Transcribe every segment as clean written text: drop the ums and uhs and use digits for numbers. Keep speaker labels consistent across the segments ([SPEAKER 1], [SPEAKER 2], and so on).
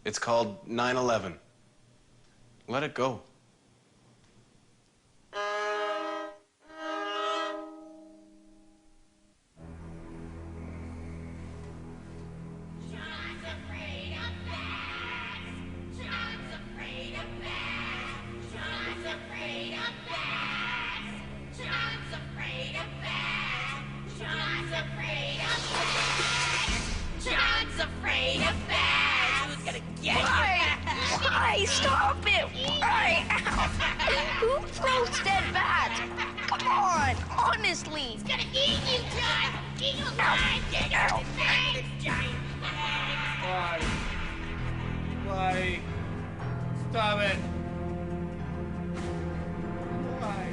[SPEAKER 1] It's called 9/11. Let it go.
[SPEAKER 2] Why? Stop it! Why? Who throws dead bats? Come on, honestly.
[SPEAKER 3] It's gonna eat you, Jon! Eagle time! Dig out the fangs, giant fangs!
[SPEAKER 1] Why? Stop it. Why?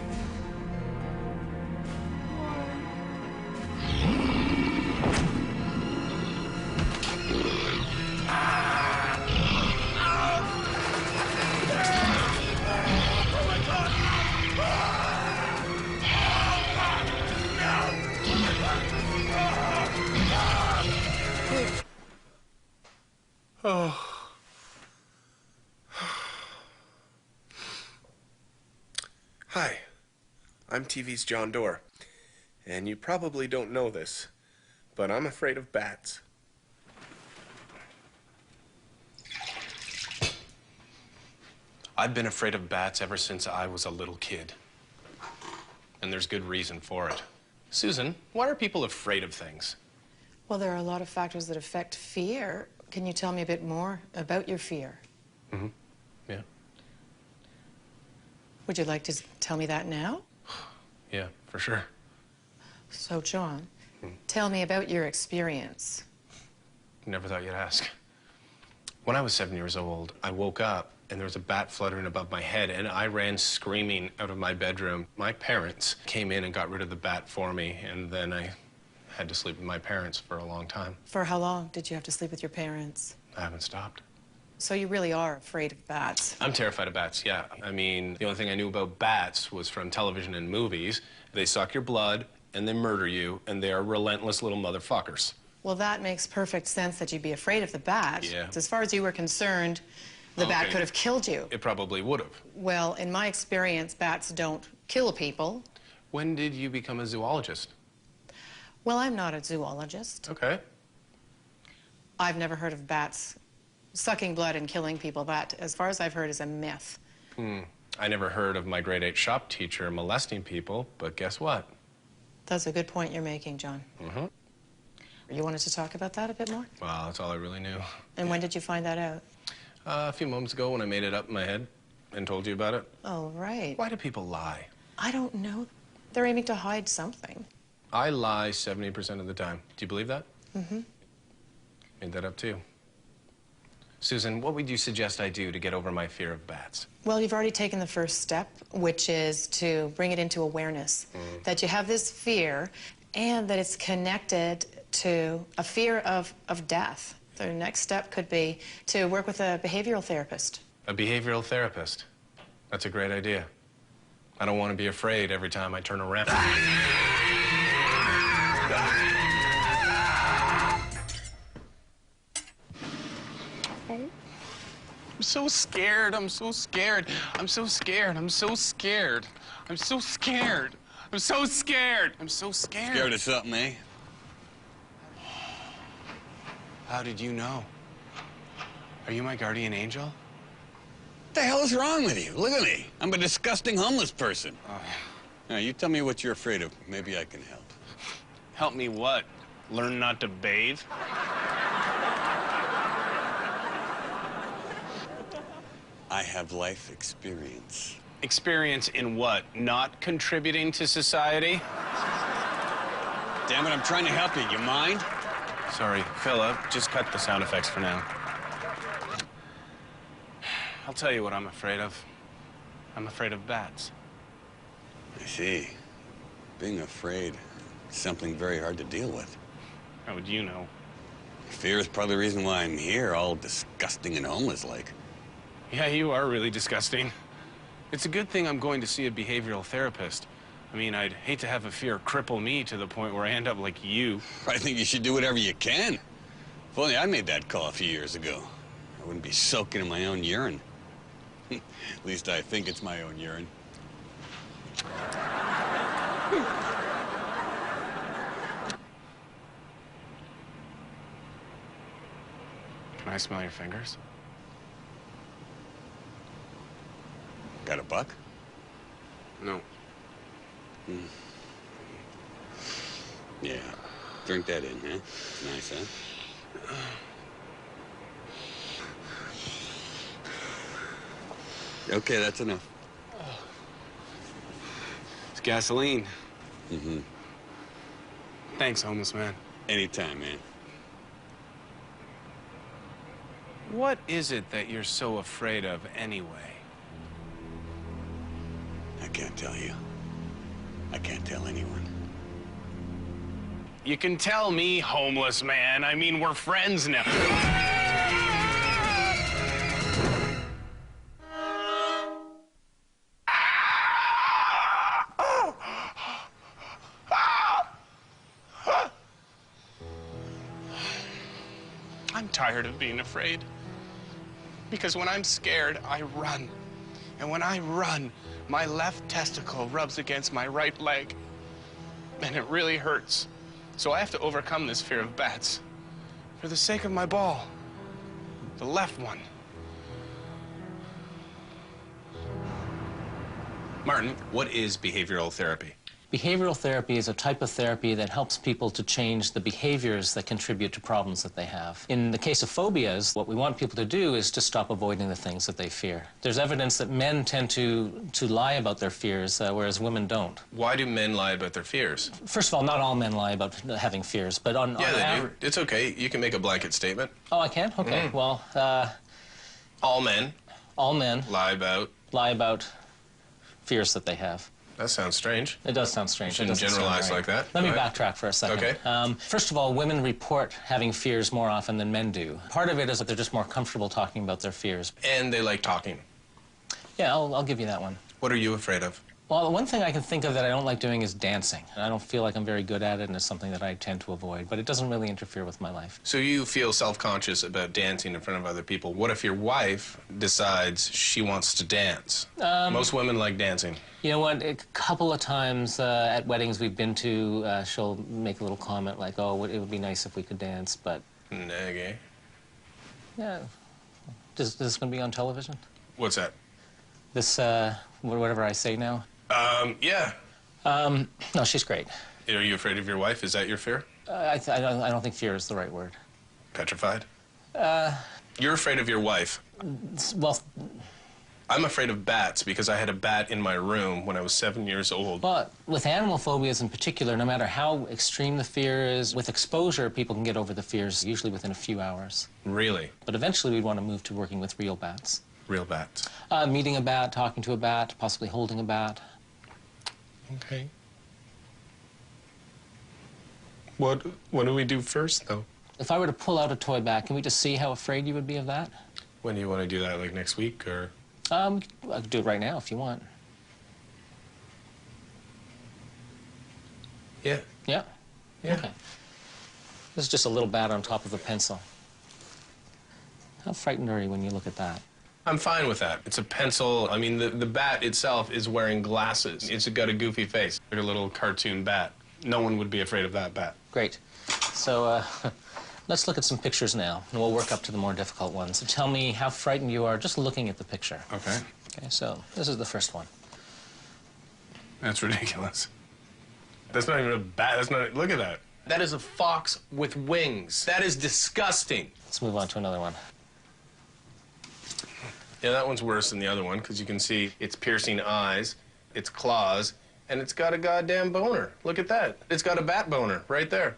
[SPEAKER 1] Oh. Hi, I'm TV's Jon Dore, and you probably don't know this, but I'm afraid of bats. I've been afraid of bats ever since I was a little kid, and there's good reason for it. Susan, why are people afraid of things?
[SPEAKER 4] Well, there are a lot of factors that affect fear. Can you tell me a bit more about your fear?
[SPEAKER 1] Mm-hmm. Yeah.
[SPEAKER 4] Would you like to tell me that now?
[SPEAKER 1] Yeah, for sure.
[SPEAKER 4] So, Jon, tell me about your experience.
[SPEAKER 1] Never thought you'd ask. When I was 7 years old, I woke up and there was a bat fluttering above my head, and I ran screaming out of my bedroom. My parents came in and got rid of the bat for me, and then I had to sleep with my parents for a long time.
[SPEAKER 4] For how long did you have to sleep with your parents?
[SPEAKER 1] I haven't stopped.
[SPEAKER 4] So you really are afraid of bats?
[SPEAKER 1] I'm terrified of bats, yeah. I mean, the only thing I knew about bats was from television and movies. They suck your blood, and they murder you, and they are relentless little motherfuckers.
[SPEAKER 4] Well, that makes perfect sense that you'd be afraid of the bat.
[SPEAKER 1] Yeah.
[SPEAKER 4] As far as you were concerned, the bat could have killed you.
[SPEAKER 1] It probably would have.
[SPEAKER 4] Well, in my experience, bats don't kill people.
[SPEAKER 1] When did you become a zoologist?
[SPEAKER 4] Well, I'm not a zoologist.
[SPEAKER 1] Okay.
[SPEAKER 4] I've never heard of bats sucking blood and killing people. That, as far as I've heard, is a myth.
[SPEAKER 1] I never heard of my grade 8 shop teacher molesting people, but guess what?
[SPEAKER 4] That's a good point you're making, Jon.
[SPEAKER 1] Mm-hmm.
[SPEAKER 4] You wanted to talk about that a bit more?
[SPEAKER 1] Well, that's all I really knew.
[SPEAKER 4] And when did you find that out?
[SPEAKER 1] A few moments ago when I made it up in my head and told you about it.
[SPEAKER 4] Oh, right.
[SPEAKER 1] Why do people lie?
[SPEAKER 4] I don't know. They're aiming to hide something.
[SPEAKER 1] I lie 70% of the time. Do you believe that?
[SPEAKER 4] Mm-hmm.
[SPEAKER 1] Made that up too. Susan, what would you suggest I do to get over my fear of bats?
[SPEAKER 4] Well, you've already taken the first step, which is to bring it into awareness. That you have this fear and that it's connected to a fear of death. The next step could be to work with a behavioral therapist.
[SPEAKER 1] A behavioral therapist? That's a great idea. I don't want to be afraid every time I turn around. I'm so scared. I'm so scared. I'm so scared. I'm so scared. I'm so scared. I'm so scared. I'm so scared.
[SPEAKER 5] Scared of something, eh?
[SPEAKER 1] How did you know? Are you my guardian angel?
[SPEAKER 5] What the hell is wrong with you? Look at me. I'm a disgusting homeless person.
[SPEAKER 1] Oh.
[SPEAKER 5] Now, you tell me what you're afraid of. Maybe I can help.
[SPEAKER 1] Help me what? Learn not to bathe?
[SPEAKER 5] I have life experience.
[SPEAKER 1] Experience in what? Not contributing to society?
[SPEAKER 5] Damn it, I'm trying to help you. You mind?
[SPEAKER 1] Sorry, Philip, just cut the sound effects for now. I'll tell you what I'm afraid of. I'm afraid of bats.
[SPEAKER 5] I see. Being afraid is something very hard to deal with.
[SPEAKER 1] How would you know?
[SPEAKER 5] Fear is probably the reason why I'm here, all disgusting and homeless-like.
[SPEAKER 1] Yeah, you are really disgusting. It's a good thing I'm going to see a behavioral therapist. I mean, I'd hate to have a fear cripple me to the point where I end up like you.
[SPEAKER 5] I think you should do whatever you can. If only I made that call a few years ago. I wouldn't be soaking in my own urine. At least I think it's my own urine.
[SPEAKER 1] Can I smell your fingers?
[SPEAKER 5] Got a buck?
[SPEAKER 1] No.
[SPEAKER 5] Yeah. Drink that in, huh? Nice, huh? Okay, that's enough.
[SPEAKER 1] It's gasoline.
[SPEAKER 5] Mm-hmm.
[SPEAKER 1] Thanks, homeless man.
[SPEAKER 5] Anytime, man.
[SPEAKER 1] What is it that you're so afraid of anyway?
[SPEAKER 5] I can't tell you. I can't tell anyone.
[SPEAKER 1] You can tell me, homeless man. I mean, we're friends now. I'm tired of being afraid. Because when I'm scared, I run. And when I run, my left testicle rubs against my right leg. And it really hurts. So I have to overcome this fear of bats. For the sake of my ball. The left one. Martin, what is behavioral therapy?
[SPEAKER 6] Behavioral therapy is a type of therapy that helps people to change the behaviors that contribute to problems that they have. In the case of phobias, what we want people to do is to stop avoiding the things that they fear. There's evidence that men tend to lie about their fears, whereas women don't.
[SPEAKER 1] Why do men lie about their fears?
[SPEAKER 6] First of all, not all men lie about having fears, but on
[SPEAKER 1] Yeah, they
[SPEAKER 6] average...
[SPEAKER 1] do. It's okay. You can make a blanket statement.
[SPEAKER 6] Oh, I can? Okay. Well,
[SPEAKER 1] All men
[SPEAKER 6] all men
[SPEAKER 1] lie about...
[SPEAKER 6] fears that they have.
[SPEAKER 1] That sounds strange.
[SPEAKER 6] It does sound strange.
[SPEAKER 1] Shouldn't
[SPEAKER 6] It doesn't sound
[SPEAKER 1] generalize
[SPEAKER 6] right.
[SPEAKER 1] like that.
[SPEAKER 6] Let me
[SPEAKER 1] Go ahead.
[SPEAKER 6] backtrack for a second.
[SPEAKER 1] Okay.
[SPEAKER 6] First of all, women report having fears more often than men do. Part of it is that they're just more comfortable talking about their fears.
[SPEAKER 1] And they like talking.
[SPEAKER 6] Yeah, I'll give you that one.
[SPEAKER 1] What are you afraid of?
[SPEAKER 6] Well, the one thing I can think of that I don't like doing is dancing. I don't feel like I'm very good at it, and it's something that I tend to avoid, but it doesn't really interfere with my life.
[SPEAKER 1] So you feel self-conscious about dancing in front of other people. What if your wife decides she wants to dance? Most women like dancing.
[SPEAKER 6] You know what? A couple of times at weddings we've been to, she'll make a little comment like, oh, it would be nice if we could dance, but...
[SPEAKER 1] Okay.
[SPEAKER 6] Yeah. Is this going to be on television?
[SPEAKER 1] What's that?
[SPEAKER 6] This, whatever I say now?
[SPEAKER 1] Yeah.
[SPEAKER 6] No, she's great.
[SPEAKER 1] Are you afraid of your wife? Is that your fear?
[SPEAKER 6] I don't think fear is the right word.
[SPEAKER 1] Petrified? You're afraid of your wife.
[SPEAKER 6] Well,
[SPEAKER 1] I'm afraid of bats because I had a bat in my room when I was 7 years old.
[SPEAKER 6] but with animal phobias in particular, no matter how extreme the fear is, with exposure, people can get over the fears, usually within a few hours.
[SPEAKER 1] Really?
[SPEAKER 6] But eventually we'd want to move to working with real bats.
[SPEAKER 1] Real bats.
[SPEAKER 6] Meeting a bat, talking to a bat, possibly holding a bat.
[SPEAKER 1] Okay. What do we do first, though?
[SPEAKER 6] If I were to pull out a toy bat, can we just see how afraid you would be of that?
[SPEAKER 1] When do you want to do that, like next week, or?
[SPEAKER 6] I could do it right now if you want.
[SPEAKER 1] Yeah.
[SPEAKER 6] Yeah?
[SPEAKER 1] Yeah.
[SPEAKER 6] Okay. This is just a little bat on top of a pencil. How frightened are you when you look at that?
[SPEAKER 1] I'm fine with that. It's a pencil. I mean, the bat itself is wearing glasses. It's got a goofy face, like a little cartoon bat. No one would be afraid of that bat.
[SPEAKER 6] Great. So, let's look at some pictures now, and we'll work up to the more difficult ones. So tell me how frightened you are just looking at the picture.
[SPEAKER 1] Okay.
[SPEAKER 6] Okay, so this is the first one.
[SPEAKER 1] That's ridiculous. That's not even a bat. That's not. Look at that. That is a fox with wings. That is disgusting.
[SPEAKER 6] Let's move on to another one.
[SPEAKER 1] Yeah, that one's worse than the other one because you can see its piercing eyes, its claws, and it's got a goddamn boner. Look at that. It's got a bat boner right there.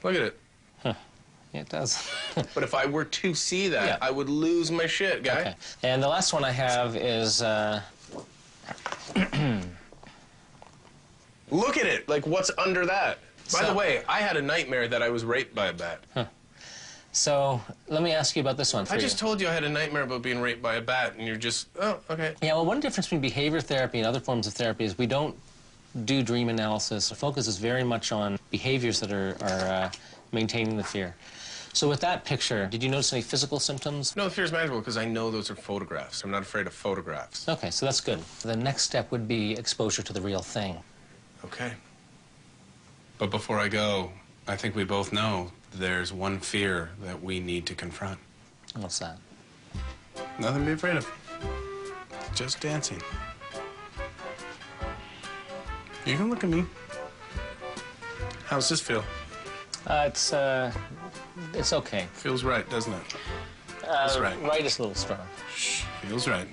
[SPEAKER 1] Look at it.
[SPEAKER 6] Huh. Yeah, it does.
[SPEAKER 1] But if I were to see that,
[SPEAKER 6] Yeah.
[SPEAKER 1] I would lose my shit, guy.
[SPEAKER 6] Okay. And the last one I have is,
[SPEAKER 1] Look at it. Like, what's under that? By
[SPEAKER 6] So-
[SPEAKER 1] the way, I had a nightmare that I was raped by a bat.
[SPEAKER 6] so let me ask you about this one for
[SPEAKER 1] I
[SPEAKER 6] you.
[SPEAKER 1] just told you I had a nightmare about being raped by a bat, and you're just, oh, okay.
[SPEAKER 6] Yeah, well, one difference between behavior therapy and other forms of therapy is we don't do dream analysis. The focus is very much on behaviors that are maintaining the fear. So with that picture, did you notice any physical symptoms?
[SPEAKER 1] No, the fear is manageable because I know those are photographs. I'm not afraid of photographs.
[SPEAKER 6] Okay, so that's good. The next step would be exposure to the real thing.
[SPEAKER 1] Okay. But before I go, I think we both know there's one fear that we need to confront.
[SPEAKER 6] What's that?
[SPEAKER 1] Nothing to be afraid of. Just dancing. You can look at me. How's this feel?
[SPEAKER 6] It's okay.
[SPEAKER 1] Feels right, doesn't it? That's right.
[SPEAKER 6] Right is a little strong.
[SPEAKER 1] Feels right.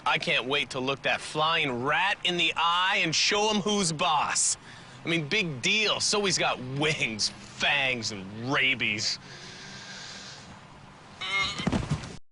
[SPEAKER 1] I can't wait to look that flying rat in the eye and show him who's boss. I mean, big deal. So he's got wings, fangs, and rabies.